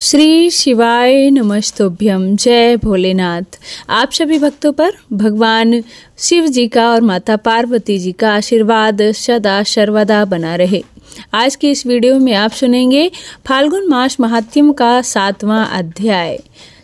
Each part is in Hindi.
श्री शिवाय नमस्तुभ्यम। जय भोलेनाथ। आप सभी भक्तों पर भगवान शिव जी का और माता पार्वती जी का आशीर्वाद सदा सर्वदा बना रहे। आज की इस वीडियो में आप सुनेंगे फाल्गुन मास महात्म्य का 7वां अध्याय।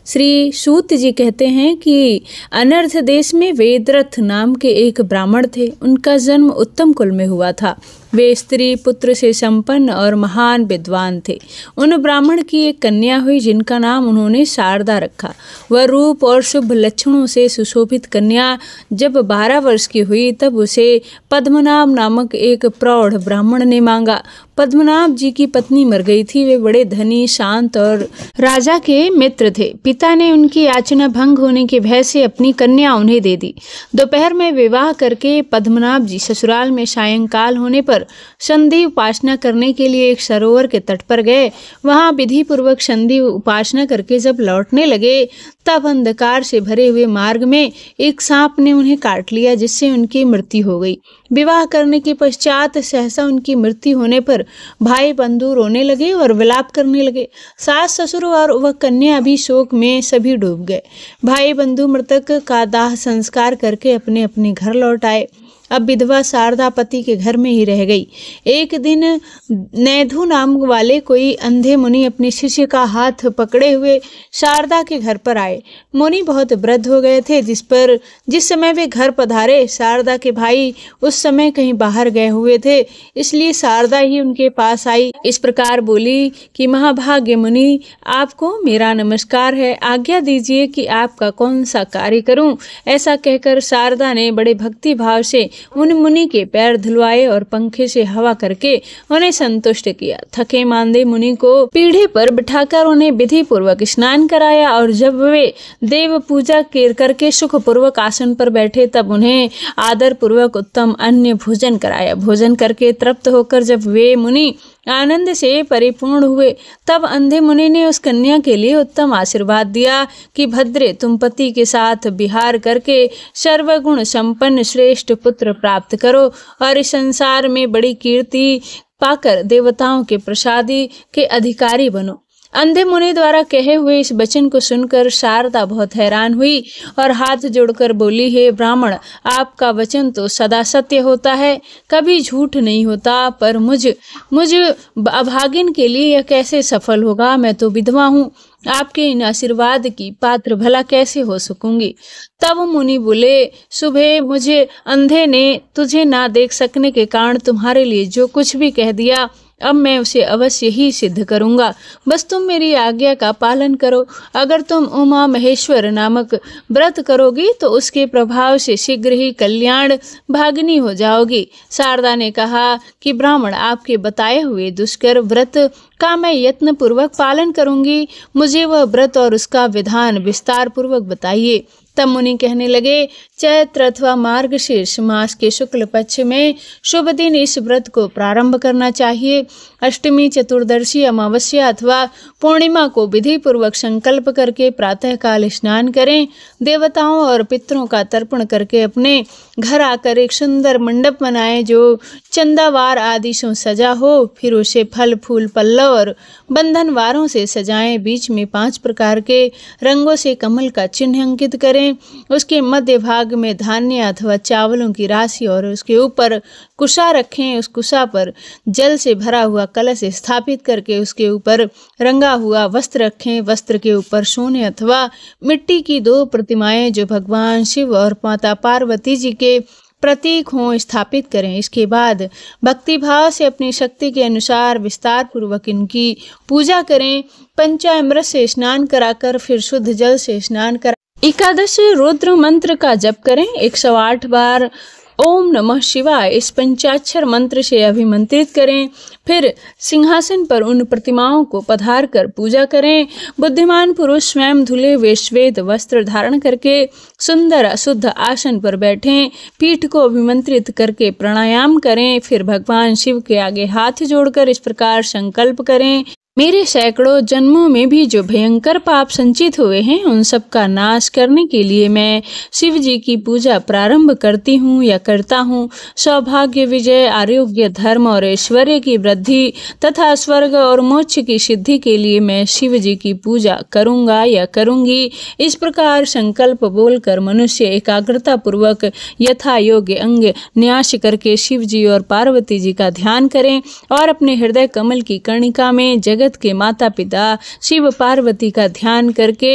श्री सूत जी कहते हैं कि अनर्थ देश में वेदरथ नाम के एक ब्राह्मण थे। उनका जन्म उत्तम कुल में हुआ था। वे स्त्री पुत्र से संपन्न और महान विद्वान थे। उन ब्राह्मण की एक कन्या हुई जिनका नाम उन्होंने शारदा रखा। वह रूप और शुभ लक्षणों से सुशोभित कन्या जब 12 वर्ष की हुई तब उसे पद्मनाभ नामक एक प्रौढ़ ब्राह्मण ने मांगा। पद्मनाभ जी की पत्नी मर गई थी। वे बड़े धनी, शांत और राजा के मित्र थे। पिता ने उनकी याचना भंग होने के भय से अपनी कन्या उन्हें दे दी। दोपहर में विवाह करके पद्मनाभ जी ससुराल में सायंकाल होने पर संधि उपासना करने के लिए एक सरोवर के तट पर गए। वहां विधि पूर्वक संधि उपासना करके जब लौटने लगे तब अंधकार से भरे हुए मार्ग में एक सांप ने उन्हें काट लिया, जिससे उनकी मृत्यु हो गई। विवाह करने के पश्चात सहसा उनकी मृत्यु होने पर भाई बंधु रोने लगे और विलाप करने लगे। सास ससुर और वह कन्या भी शोक में सभी डूब गए। भाई बंधु मृतक का दाह संस्कार करके अपने अपने घर लौट आए। अब विधवा शारदा पति के घर में ही रह गई। एक दिन नैधु नाम वाले कोई अंधे मुनि अपने शिष्य का हाथ पकड़े हुए शारदा के घर पर आए। मुनि बहुत वृद्ध हो गए थे। जिस समय वे घर पधारे शारदा के भाई उस समय कहीं बाहर गए हुए थे, इसलिए शारदा ही उनके पास आई। इस प्रकार बोली कि महाभाग्य मुनि, आपको मेरा नमस्कार है। आज्ञा दीजिए कि आपका कौन सा कार्य करूं। ऐसा कहकर शारदा ने बड़े भक्ति भाव से उन मुनि के पैर धुलवाए और पंखे से हवा करके उन्हें संतुष्ट किया। थके मांदे मुनि को पीढ़े पर बिठाकर उन्हें विधि पूर्वक स्नान कराया और जब वे देव पूजा करके सुख पूर्वक आसन पर बैठे तब उन्हें आदर पूर्वक उत्तम अन्य भोजन कराया। भोजन करके तृप्त होकर जब वे मुनि आनंद से परिपूर्ण हुए तब अंधे मुनि ने उस कन्या के लिए उत्तम आशीर्वाद दिया कि भद्रे, तुम पति के साथ विहार करके सर्वगुण संपन्न श्रेष्ठ पुत्र प्राप्त करो और इस संसार में बड़ी कीर्ति पाकर देवताओं के प्रसादी के अधिकारी बनो। अंधे मुनि द्वारा कहे हुए इस वचन को सुनकर शारदा बहुत हैरान हुई और हाथ जोड़कर बोली, हे ब्राह्मण, आपका वचन तो सदा सत्य होता है, कभी झूठ नहीं होता, पर मुझ अभागिन के लिए यह कैसे सफल होगा। मैं तो विधवा हूँ, आपके इन आशीर्वाद की पात्र भला कैसे हो सकूंगी। तब मुनि बोले, सुबह मुझे अंधे ने तुझे ना देख सकने के कारण तुम्हारे लिए जो कुछ भी कह दिया, अब मैं उसे अवश्य ही सिद्ध करूंगा। बस तुम मेरी आज्ञा का पालन करो। अगर तुम उमा महेश्वर नामक व्रत करोगी तो उसके प्रभाव से शीघ्र ही कल्याण भागिनी हो जाओगी। शारदा ने कहा कि ब्राह्मण, आपके बताए हुए दुष्कर व्रत का मैं यत्न पूर्वक पालन करूंगी। मुझे वह व्रत और उसका विधान विस्तार पूर्वक बताइए। तब मुनि कहने लगे, चैत्र अथवा मार्गशीर्ष मास के शुक्ल पक्ष में शुभ दिन इस व्रत को प्रारंभ करना चाहिए। अष्टमी, चतुर्दशी, अमावस्या अथवा पूर्णिमा को विधि पूर्वक संकल्प करके प्रातःकाल स्नान करें। देवताओं और पितरों का तर्पण करके अपने घर आकर एक सुंदर मंडप बनाएं जो चंदावार आदि से सजा हो। फिर उसे फल फूल पल्लव और बंधनवारों से सजाएं। बीच में 5 प्रकार के रंगों से कमल का चिन्ह अंकित करें। उसके मध्य भाग में धान्य अथवा चावलों की राशि और उसके ऊपर कुशा रखें। उस कुशा पर जल से भरा हुआ कलश स्थापित करके उसके ऊपर रंगा हुआ वस्त्र रखें। वस्त्र के ऊपर सोने अथवा मिट्टी की 2 प्रतिमाएं जो भगवान शिव और माता पार्वती जी के प्रतीक हों स्थापित करें। इसके बाद भक्ति भाव से अपनी शक्ति के अनुसार विस्तार पूर्वक इनकी पूजा करें। पंचामृत से स्नान कराकर फिर शुद्ध जल से स्नान करा एकादश रुद्र मंत्र का जप करें। 108 बार ओम नमः शिवाय इस पंचाक्षर मंत्र से अभिमंत्रित करें। फिर सिंहासन पर उन प्रतिमाओं को पधार कर पूजा करें। बुद्धिमान पुरुष स्वयं धुले हुए श्वेत वस्त्र धारण करके सुंदर अशुद्ध आसन पर बैठें। पीठ को अभिमंत्रित करके प्राणायाम करें। फिर भगवान शिव के आगे हाथ जोड़कर इस प्रकार संकल्प करें, मेरे सैकड़ों जन्मों में भी जो भयंकर पाप संचित हुए हैं उन सब का नाश करने के लिए मैं शिव जी की पूजा प्रारंभ करती हूँ या करता हूँ। सौभाग्य, विजय, आरोग्य, धर्म और ऐश्वर्य की वृद्धि तथा स्वर्ग और मोक्ष की सिद्धि के लिए मैं शिव जी की पूजा करूँगा या करूँगी। इस प्रकार संकल्प बोलकर मनुष्य एकाग्रता पूर्वक यथा योग्य अंग न्यास करके शिव जी और पार्वती जी का ध्यान करें और अपने हृदय कमल की कर्णिका में जगत के माता पिता शिव पार्वती का ध्यान करके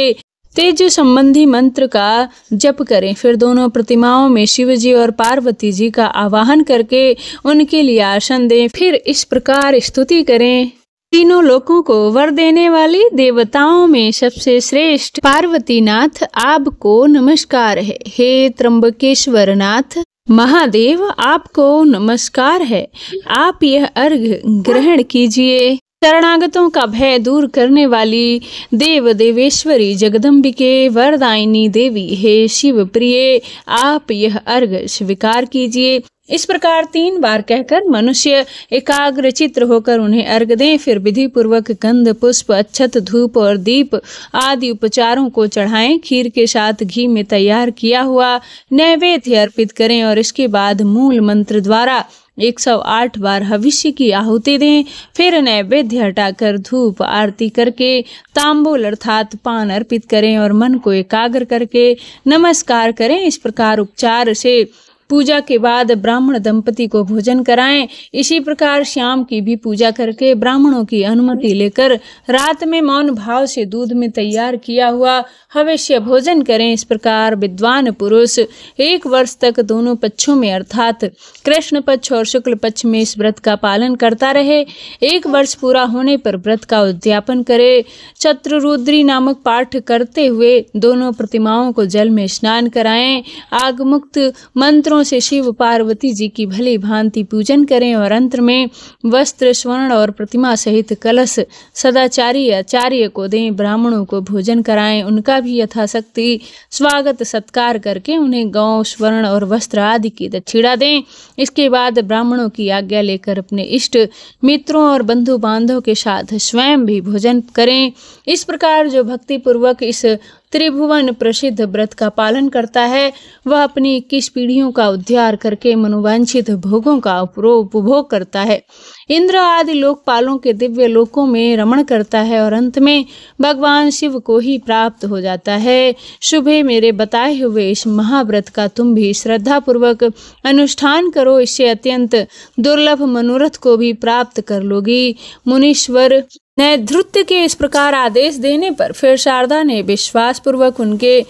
तेज संबंधी मंत्र का जप करें। फिर दोनों प्रतिमाओं में शिव जी और पार्वती जी का आवाहन करके उनके लिए आसन दें। फिर इस प्रकार स्तुति करें। तीनों लोकों को वर देने वाली देवताओं में सबसे श्रेष्ठ पार्वती नाथ आपको नमस्कार है। हे त्र्यंबकेश्वर नाथ महादेव आपको नमस्कार है। आप यह अर्घ्य ग्रहण कीजिए। शरणागतों का भय दूर करने वाली देव देवेश्वरी जगदम्बिके वरदायिनी देवी हे शिव प्रिय आप यह अर्घ्य स्वीकार कीजिए। इस प्रकार 3 बार कहकर मनुष्य एकाग्र चित्र होकर उन्हें अर्घ्य दें। फिर विधि पूर्वक गंध, पुष्प, अक्षत, धूप और दीप आदि उपचारों को चढ़ाएं। खीर के साथ घी में तैयार किया हुआ नैवेद्य अर्पित करें और इसके बाद मूल मंत्र द्वारा 108 बार हविष्य की आहुति दें। फिर नैवेद्य हटाकर धूप आरती करके तांबूल अर्थात पान अर्पित करें और मन को एकाग्र करके नमस्कार करें। इस प्रकार उपचार से पूजा के बाद ब्राह्मण दंपति को भोजन कराएं। इसी प्रकार शाम की भी पूजा करके ब्राह्मणों की अनुमति लेकर रात में मौन भाव से दूध में तैयार किया हुआ हविष्य भोजन करें। इस प्रकार विद्वान पुरुष 1 वर्ष तक दोनों पक्षों में अर्थात कृष्ण पक्ष और शुक्ल पक्ष में इस व्रत का पालन करता रहे। 1 वर्ष पूरा होने पर व्रत का उद्यापन करे। चतुर्रुद्री नामक पाठ करते हुए दोनों प्रतिमाओं को जल में स्नान कराएं। आगमुक्त मंत्रों से शिव पार्वती जी की भली भांति पूजन करें और अंत में वस्त्र, स्वर्ण और प्रतिमा सहित कलश सदाचारी आचार्य को दें। ब्राह्मणों को भोजन कराएं। उनका भी यथाशक्ति स्वागत सत्कार करके उन्हें गौ, स्वर्ण और वस्त्र आदि की दक्षिणा दें। इसके बाद ब्राह्मणों की आज्ञा लेकर अपने इष्ट मित्रों और बंधु बांधवों के साथ स्वयं भी भोजन करें। इस प्रकार जो भक्ति पूर्वक इस त्रिभुवन प्रसिद्ध व्रत का पालन करता है वह अपनी 21 पीढ़ियों का उद्धार करके मनोवांछित भोगों का उपभोग करता है। इंद्र आदि लोकपालों के दिव्य लोकों में रमण करता है और अंत में भगवान शिव को ही प्राप्त हो जाता है। शुभे मेरे बताए हुए इस महाव्रत का तुम भी श्रद्धा पूर्वक अनुष्ठान करो। इससे अत्यंत दुर्लभ मनोरथ को भी प्राप्त कर लोगी। मुनीश्वर ने धृत्य के इस प्रकार आदेश देने पर फिर शारदा ने विश्वास पूर्वक उनके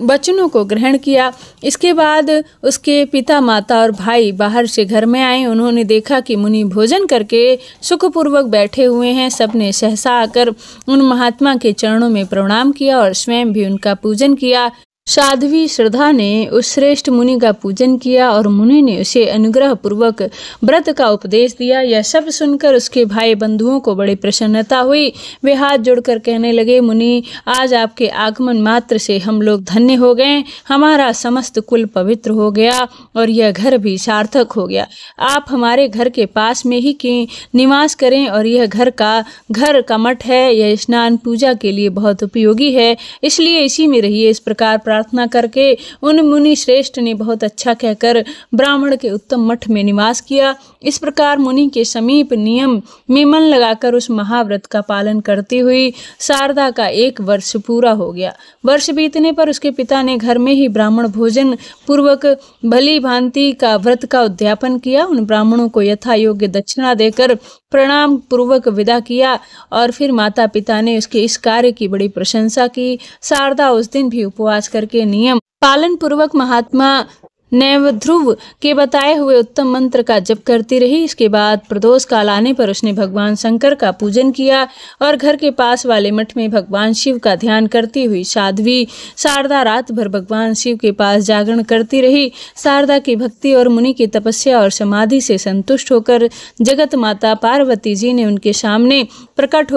वचनों को ग्रहण किया। इसके बाद उसके पिता, माता और भाई बाहर से घर में आए। उन्होंने देखा कि मुनि भोजन करके सुखपूर्वक बैठे हुए हैं। सबने सहसा आकर उन महात्मा के चरणों में प्रणाम किया और स्वयं भी उनका पूजन किया। साध्वी श्रद्धा ने उस श्रेष्ठ मुनि का पूजन किया और मुनि ने उसे अनुग्रह पूर्वक व्रत का उपदेश दिया। यह सब सुनकर उसके भाई बंधुओं को बड़ी प्रसन्नता हुई। वे हाथ जोड़कर कहने लगे, मुनि आज आपके आगमन मात्र से हम लोग धन्य हो गए। हमारा समस्त कुल पवित्र हो गया और यह घर भी सार्थक हो गया। आप हमारे घर के पास में ही के निवास करें और यह घर का मठ है। यह स्नान पूजा के लिए बहुत उपयोगी है, इसलिए इसी में रहिए। इस प्रकार प्रार्थना करके उन मुनि श्रेष्ठ ने बहुत अच्छा कहकर ब्राह्मण के उत्तम मठ में निवास किया। इस प्रकार मुनि के समीप नियम में मन लगाकर उस महाव्रत का पालन करती हुई शारदा का 1 वर्ष पूरा हो गया। वर्ष बीतने पर उसके पिता ने घर में ही ब्राह्मण भोजन पूर्वक भली भांति का व्रत का उद्यापन किया। उन ब्राह्मणों को यथा योग्य दक्षिणा देकर प्रणाम पूर्वक विदा किया और फिर माता पिता ने उसके इस कार्य की बड़ी प्रशंसा की। शारदा उस दिन भी उपवास करके नियम पालन पूर्वक महात्मा नैवध्रुव के बताए हुए उत्तम मंत्र का जप करती रही। इसके बाद प्रदोष काल आने पर उसने भगवान शंकर का पूजन किया और घर के पास वाले मठ में भगवान शिव का ध्यान करती हुई साध्वी शारदा रात भर भगवान शिव के पास जागरण करती रही। शारदा की भक्ति और मुनि की तपस्या और समाधि से संतुष्ट होकर जगत माता पार्वती जी ने उनके सामने प्रकट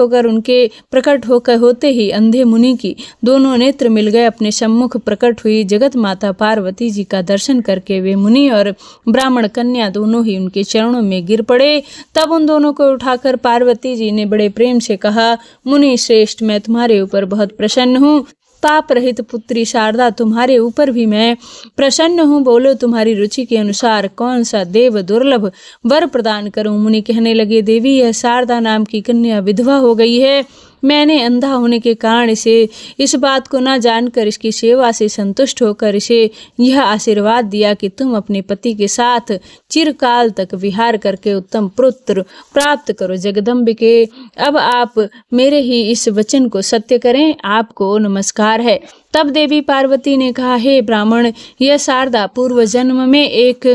होकर होते ही अंधे मुनि की दोनों नेत्र मिल गए। अपने सम्मुख प्रकट हुई जगत माता पार्वती जी का दर्शन करके वे मुनि और ब्राह्मण कन्या दोनों ही उनके चरणों में गिर पड़े। तब उन दोनों को उठाकर पार्वती जी ने बड़े प्रेम से कहा, मुनि श्रेष्ठ, मैं तुम्हारे ऊपर बहुत प्रसन्न हूँ। पाप रहित पुत्री शारदा, तुम्हारे ऊपर भी मैं प्रसन्न हूँ। बोलो, तुम्हारी रुचि के अनुसार कौन सा देव दुर्लभ वर प्रदान करूं। मुनि कहने लगे, देवी, यह शारदा नाम की कन्या विधवा हो गई है। मैंने अंधा होने के कारण इस बात को न जानकर इसकी सेवा से संतुष्ट होकर इसे यह आशीर्वाद दिया कि तुम अपने पति के साथ चिरकाल तक विहार करके उत्तम पुत्र प्राप्त करो। जगदम्बिके, अब आप मेरे ही इस वचन को सत्य करें, आपको नमस्कार है। तब देवी पार्वती ने कहा, हे ब्राह्मण, यह शारदा पूर्व जन्म में एक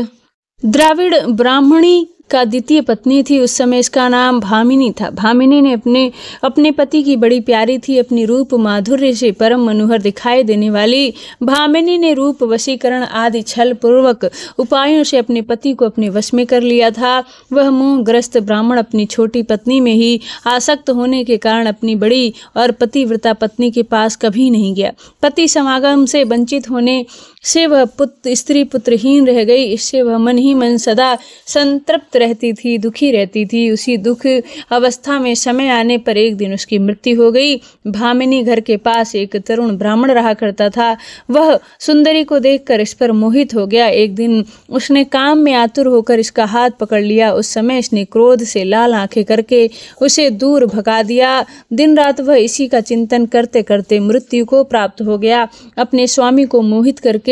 द्राविड़ ब्राह्मणी का द्वितीय पत्नी थी। उस समय इसका नाम भामिनी था। भामिनी ने अपने पति की बड़ी प्यारी थी। अपनी रूप माधुर्य से परम मनोहर दिखाई देने वाली भामिनी ने रूप, वशीकरण आदि छल पूर्वक उपायों से अपने पति को अपने वश में कर लिया था। वह मोहग्रस्त ब्राह्मण अपनी छोटी पत्नी में ही आसक्त होने के कारण अपनी बड़ी और पतिव्रता पत्नी के पास कभी नहीं गया। पति समागम से वंचित होने से वह स्त्री पुत्रहीन रह गई। इससे वह मन ही मन सदा संतृप्त रहती थी, दुखी रहती थी। उसी दुख अवस्था में समय आने पर एक दिन उसकी मृत्यु हो गई। भामिनी घर के पास एक तरुण ब्राह्मण रहा करता था। वह सुंदरी को देखकर इस पर मोहित हो गया। एक दिन उसने काम में आतुर होकर इसका हाथ पकड़ लिया। उस समय इसने क्रोध से लाल आंखें करके उसे दूर भगा दिया। दिन रात वह इसी का चिंतन करते करते मृत्यु को प्राप्त हो गया। अपने स्वामी को मोहित करके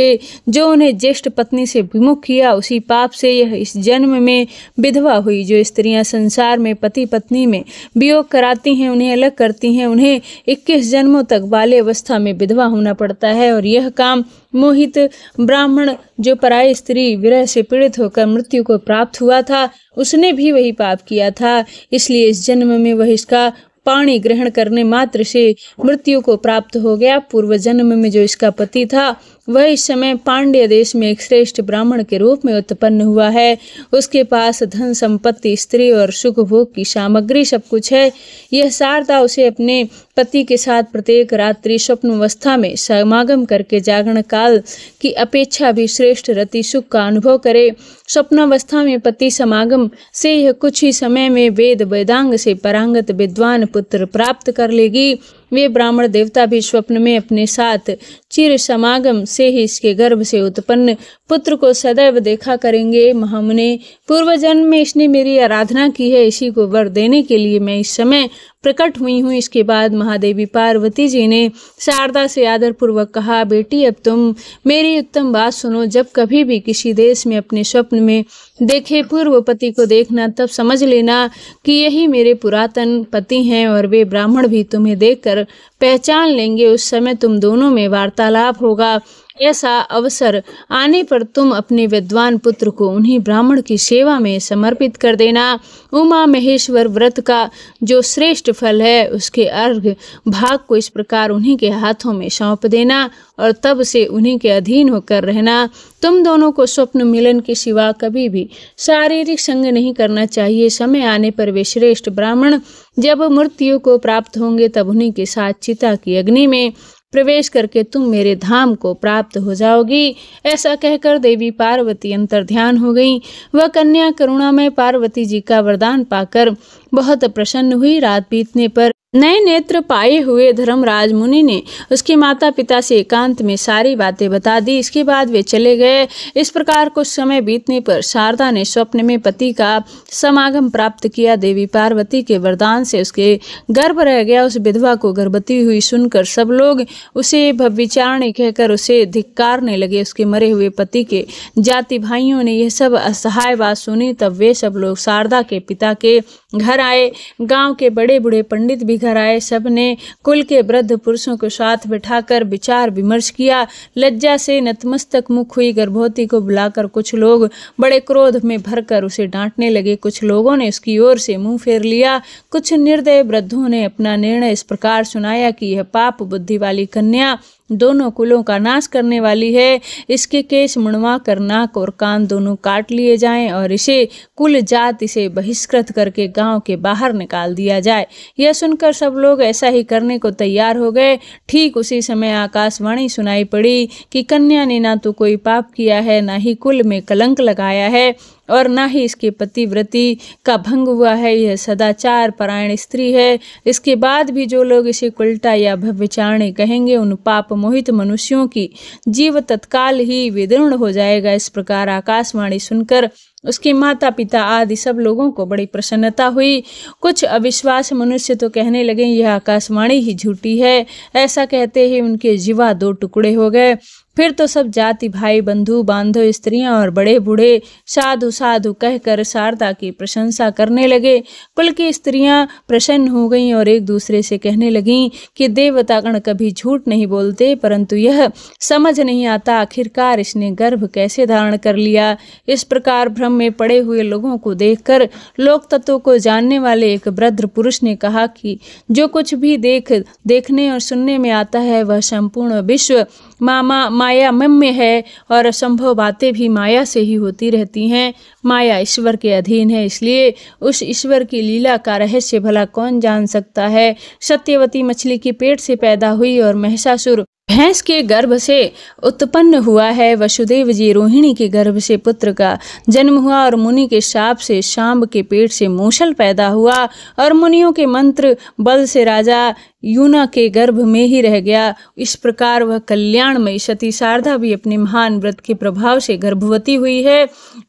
जो उन्हें ज्येष्ठ पत्नी से विमुख किया, उसी पाप से यह इस जन्म में विधवा हुई। जो स्त्रियां संसार में पति पत्नी में वियोग कराती हैं, उन्हें अलग करती हैं, उन्हें 21 जन्मों तक बाल्य अवस्था में विधवा होना पड़ता है। और यह काम मोहित ब्राह्मण जो पराई स्त्री विरह से पीड़ित होकर मृत्यु को प्राप्त हुआ था, उसने भी वही पाप किया था। इसलिए इस जन्म में वह इसका पाणी ग्रहण करने मात्र से मृत्यु को प्राप्त हो गया। पूर्व जन्म में जो इसका पति था, वह इस समय पांड्य देश में एक श्रेष्ठ ब्राह्मण के रूप में उत्पन्न हुआ है। उसके पास धन संपत्ति, स्त्री और सुख भोग की सामग्री सब कुछ है। यह शारदा उसे अपने पति के साथ प्रत्येक रात्रि स्वप्नावस्था में समागम करके जागरण काल की अपेक्षा भी श्रेष्ठ रति सुख का अनुभव करे। स्वप्नावस्था में पति समागम से यह कुछ ही समय में वेद वेदांग से परांगत विद्वान पुत्र प्राप्त कर लेगी। वे ब्राह्मण देवता भी स्वप्न में अपने साथ चिर समागम से ही इसके गर्भ से उत्पन्न पुत्र को सदैव देखा करेंगे। महामुने, पूर्व जन्म में इसने मेरी आराधना की है, इसी को वर देने के लिए मैं इस समय प्रकट हुई हूँ। इसके बाद महादेवी पार्वती जी ने शारदा से आदर पूर्वक कहा, बेटी, अब तुम मेरी उत्तम बात सुनो। जब कभी भी किसी देश में अपने स्वप्न में देखे पूर्व पति को देखना, तब समझ लेना कि यही मेरे पुरातन पति हैं और वे ब्राह्मण भी तुम्हें देखकर पहचान लेंगे। उस समय तुम दोनों में वार्तालाप होगा। ऐसा अवसर आने पर तुम अपने विद्वान पुत्र को उन्हीं ब्राह्मण की सेवा में समर्पित कर देना। उमा महेश्वर व्रत का जो श्रेष्ठ फल है, उसके अर्घ भाग को इस प्रकार उन्हीं के हाथों में सौंप देना और तब से उन्हीं के अधीन होकर रहना। तुम दोनों को स्वप्न मिलन के सिवा कभी भी शारीरिक संग नहीं करना चाहिए। समय आने पर वे श्रेष्ठ ब्राह्मण जब मृत्यु को प्राप्त होंगे, तब उन्हीं के साथ चिता की अग्नि में प्रवेश करके तुम मेरे धाम को प्राप्त हो जाओगी। ऐसा कहकर देवी पार्वती अंतर्ध्यान हो गई। वह कन्या करुणामय पार्वती जी का वरदान पाकर बहुत प्रसन्न हुई। रात बीतने पर नए नेत्र पाए हुए धर्मराज मुनि ने उसके माता पिता से एकांत में सारी बातें बता दी। इसके बाद वे चले गए। इस प्रकार कुछ समय बीतने पर शारदा ने स्वप्न में पति का समागम प्राप्त किया। देवी पार्वती के वरदान से उसके गर्भ रह गया। उस विधवा को गर्भवती हुई सुनकर सब लोग उसे भविचारणी कहकर उसे धिक्कारने लगे। उसके मरे हुए पति के जाति भाइयों ने यह सब असहाय बात सुनी। तब वे सब लोग शारदा के पिता के घर आए। गांव के बड़े बूढ़े पंडित भी घर आए। सबने कुल के वृद्ध पुरुषों को साथ बिठाकर विचार विमर्श किया। लज्जा से नतमस्तक मुख हुई गर्भवती को बुलाकर कुछ लोग बड़े क्रोध में भरकर उसे डांटने लगे। कुछ लोगों ने उसकी ओर से मुंह फेर लिया। कुछ निर्दय वृद्धों ने अपना निर्णय इस प्रकार सुनाया कि यह पाप बुद्धि वाली कन्या दोनों कुलों का नाश करने वाली है। इसके केश मुड़वा कर नाक और कान दोनों काट लिए जाएं और इसे कुल जात इसे बहिष्कृत करके गांव के बाहर निकाल दिया जाए। यह सुनकर सब लोग ऐसा ही करने को तैयार हो गए। ठीक उसी समय आकाशवाणी सुनाई पड़ी कि कन्या ने ना तो कोई पाप किया है, ना ही कुल में कलंक लगाया है और ना ही इसके पतिव्रती का भंग हुआ है। यह सदाचार परायण स्त्री है। इसके बाद भी जो लोग इसे उल्टा या व्यभिचारिणी कहेंगे, उन पाप मोहित मनुष्यों की जीव तत्काल ही विदीर्ण हो जाएगा। इस प्रकार आकाशवाणी सुनकर उसके माता पिता आदि सब लोगों को बड़ी प्रसन्नता हुई। कुछ अविश्वास मनुष्य तो कहने लगे यह आकाशवाणी ही झूठी है। ऐसा कहते ही उनके जीवा दो टुकड़े हो गए। फिर तो सब जाति भाई बंधु बांधव स्त्रियां और बड़े बूढ़े साधु साधु कहकर शारदा की प्रशंसा करने लगे। कुल की स्त्रियां प्रसन्न हो गईं और एक दूसरे से कहने लगीं कि देवतागण कभी झूठ नहीं बोलते, परंतु यह समझ नहीं आता आखिरकार इसने गर्भ कैसे धारण कर लिया। इस प्रकार भ्रम में पड़े हुए लोगों को देखकर लोक तत्व को जानने वाले एक वृद्ध पुरुष ने कहा कि जो कुछ भी देखने और सुनने में आता है वह संपूर्ण विश्व मायामय है और असंभव बातें भी माया से ही होती रहती हैं। माया ईश्वर के अधीन है, इसलिए उस ईश्वर की लीला का रहस्य भला कौन जान सकता है। सत्यवती मछली के पेट से पैदा हुई और महिषासुर भैंस के गर्भ से उत्पन्न हुआ है। वसुदेव जी रोहिणी के गर्भ से पुत्र का जन्म हुआ और मुनि के शाप से शांब के पेट से मूषल पैदा हुआ और मुनियों के मंत्र बल से राजा यूना के गर्भ में ही रह गया। इस प्रकार वह कल्याणमयी सती शारदा भी अपने महान व्रत के प्रभाव से गर्भवती हुई है।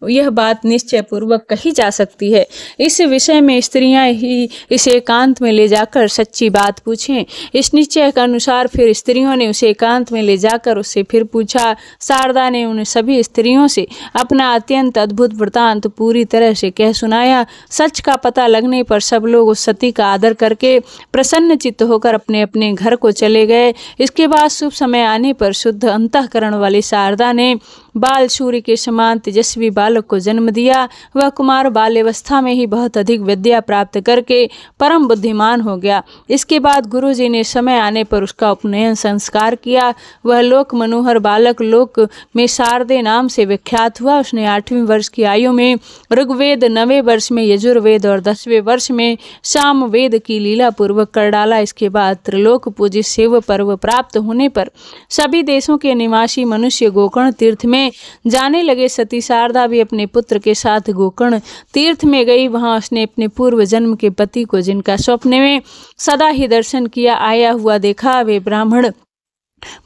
यह बात निश्चय पूर्वक कही जा सकती है। इस विषय में स्त्रियां ही इसे एकांत में ले जाकर सच्ची बात पूछें। इस निश्चय के अनुसार फिर स्त्रियों ने उसे एकांत में ले जाकर उससे फिर पूछा। शारदा ने उन सभी स्त्रियों से अपना अत्यंत अद्भुत वृतांत पूरी तरह से कह सुनाया। सच का पता लगने पर सब लोग उस सती का आदर करके प्रसन्न चित्त होकर अपने अपने घर को चले गए। इसके बाद शुभ समय आने पर शुद्ध अंतःकरण वाली शारदा ने बाल सूर्य के समान तेजस्वी बालक को जन्म दिया। वह कुमार बाल्यावस्था में ही बहुत अधिक विद्या प्राप्त करके परम बुद्धिमान हो गया। इसके बाद गुरुजी ने समय आने पर उसका उपनयन संस्कार किया। वह लोक मनोहर बालक लोक में शारदे नाम से विख्यात हुआ। उसने 8वें वर्ष की आयु में ऋग्वेद, 9वें वर्ष में यजुर्वेद और 10वें वर्ष में सामवेद की लीला पूर्वक कर डाला। इसके बाद त्रिलोक पूजित शिव पर्व प्राप्त होने पर सभी देशों के निवासी मनुष्य गोकर्ण तीर्थ में जाने लगे। सती शारदा भी अपने पुत्र के साथ गोकर्ण तीर्थ में गई। वहां उसने अपने पूर्व जन्म के पति को, जिनका स्वप्न में सदा ही दर्शन किया आया हुआ देखा, वे ब्राह्मण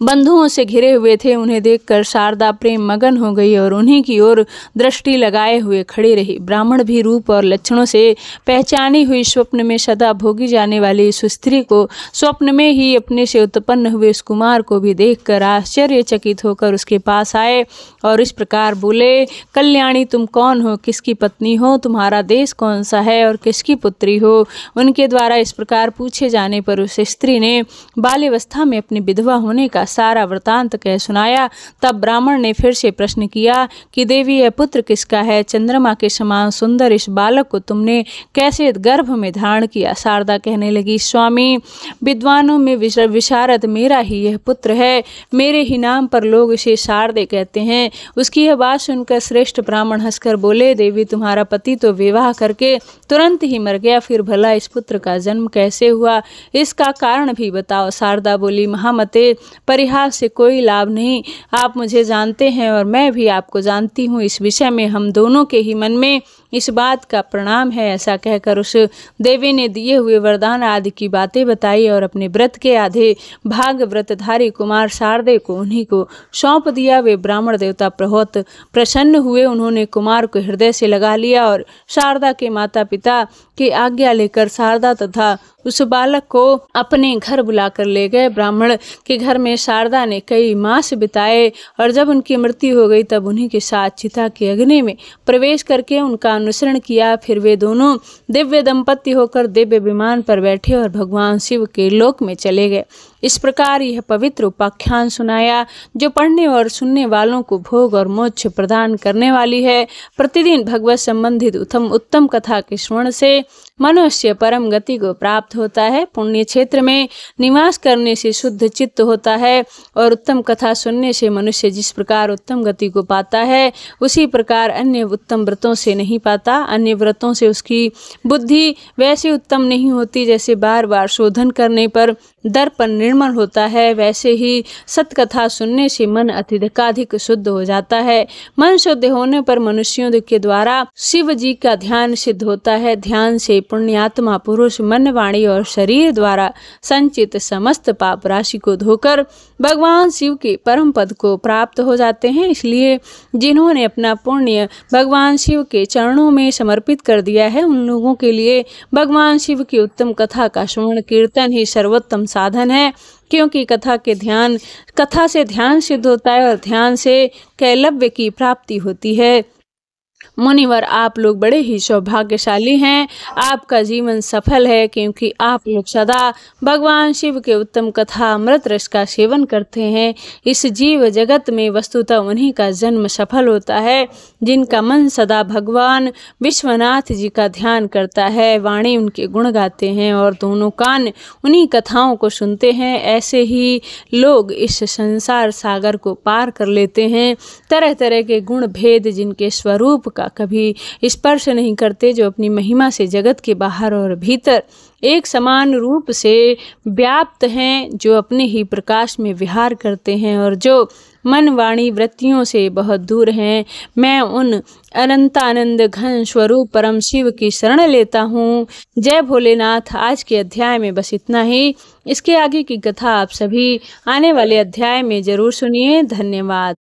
बंधुओं से घिरे हुए थे। उन्हें देखकर शारदा प्रेम मगन हो गई और उन्हीं की ओर दृष्टि लगाए हुए खड़ी रही। ब्राह्मण भी रूप और लक्षणों से पहचानी हुई स्वप्न में सदा भोगी जाने वाली इस स्त्री को स्वप्न में ही अपने से उत्पन्न हुए इस कुमार को भी देखकर आश्चर्यचकित होकर उसके पास आए और इस प्रकार बोले, कल्याणी तुम कौन हो, किसकी पत्नी हो, तुम्हारा देश कौन सा है और किसकी पुत्री हो। उनके द्वारा इस प्रकार पूछे जाने पर उस स्त्री ने बाल्यावस्था में अपनी विधवा होने का सारा वृतांत कह सुनाया। तब ब्राह्मण ने फिर से प्रश्न किया कि देवी यह पुत्र किसका है, चंद्रमा के समान सुंदर इस बालक को तुमने कैसे गर्भ में धारण किया। शारदा कहने लगी, स्वामी विद्वानों में विशारद मेरा ही यह पुत्र है, मेरे ही नाम पर लोग इसे शारदे कहते हैं। उसकी यह बात सुनकर श्रेष्ठ ब्राह्मण हंसकर बोले, देवी तुम्हारा पति तो विवाह करके तुरंत ही मर गया, फिर भला इस पुत्र का जन्म कैसे हुआ, इसका कारण भी बताओ। शारदा बोली, महामते परिहास से कोई लाभ नहीं, आप मुझे जानते हैं और मैं भी आपको जानती हूँ। इस विषय में हम दोनों के ही मन में इस बात का प्रणाम है। ऐसा कहकर उस देवी ने दिए हुए वरदान आदि की बातें बताई और अपने व्रत के आधे भाग व्रतधारी कुमार शारदे को उन्हीं को सौंप दिया। वे ब्राह्मण देवता बहुत प्रसन्न हुए। उन्होंने कुमार को हृदय से लगा लिया और शारदा के माता पिता की आज्ञा लेकर शारदा तथा उस बालक को अपने घर बुलाकर ले गए। ब्राह्मण के घर में शारदा ने कई मास बिताए और जब उनकी मृत्यु हो गई तब उन्हीं के साथ चिता के अग्नि में प्रवेश करके उनका अनुसरण किया। फिर वे दोनों दिव्य दंपत्ति होकर दिव्य विमान पर बैठे और भगवान शिव के लोक में चले गए। इस प्रकार यह पवित्र उपाख्यान सुनाया जो पढ़ने और सुनने वालों को भोग और मोक्ष प्रदान करने वाली है। प्रतिदिन भगवत संबंधित उत्तम कथा के श्रवण से मनुष्य परम गति को प्राप्त होता है। पुण्य क्षेत्र में निवास करने से शुद्ध चित्त होता है और उत्तम कथा सुनने से मनुष्य जिस प्रकार उत्तम गति को पाता है उसी प्रकार अन्य उत्तम व्रतों से नहीं पाता। अन्य व्रतों से उसकी बुद्धि वैसे उत्तम नहीं होती जैसे बार बार शोधन करने पर दर्पण निर्मल होता है, वैसे ही सत्कथा सुनने से मन अत्यधिक शुद्ध हो जाता है। मन शुद्ध होने पर मनुष्यों के द्वारा शिव जी का ध्यान सिद्ध होता है। ध्यान से पुण्यात्मा पुरुष मन वाणी और शरीर द्वारा संचित समस्त पाप राशि को धोकर भगवान शिव के परम पद को प्राप्त हो जाते हैं। इसलिए जिन्होंने अपना पुण्य भगवान शिव के चरणों में समर्पित कर दिया है उन लोगों के लिए भगवान शिव की उत्तम कथा का श्रवण कीर्तन ही सर्वोत्तम साधन है, क्योंकि कथा से ध्यान सिद्ध होता है और ध्यान से कैलव्य की प्राप्ति होती है। मुनिवर, आप लोग बड़े ही सौभाग्यशाली हैं। आपका जीवन सफल है क्योंकि आप लोग सदा भगवान शिव के उत्तम कथा अमृत रस का सेवन करते हैं। इस जीव जगत में वस्तुतः उन्हीं का जन्म सफल होता है जिनका मन सदा भगवान विश्वनाथ जी का ध्यान करता है, वाणी उनके गुण गाते हैं और दोनों कान उन्हीं कथाओं को सुनते हैं। ऐसे ही लोग इस संसार सागर को पार कर लेते हैं। तरह तरह के गुण भेद जिनके स्वरूप का कभी स्पर्श नहीं करते, जो अपनी महिमा से जगत के बाहर और भीतर एक समान रूप से व्याप्त हैं, जो अपने ही प्रकाश में विहार करते हैं और जो मन वाणी वृत्तियों से बहुत दूर हैं। मैं उन अनंतानंद घन स्वरूप परम शिव की शरण लेता हूँ। जय भोलेनाथ। आज के अध्याय में बस इतना ही। इसके आगे की कथा आप सभी आने वाले अध्याय में जरूर सुनिए। धन्यवाद।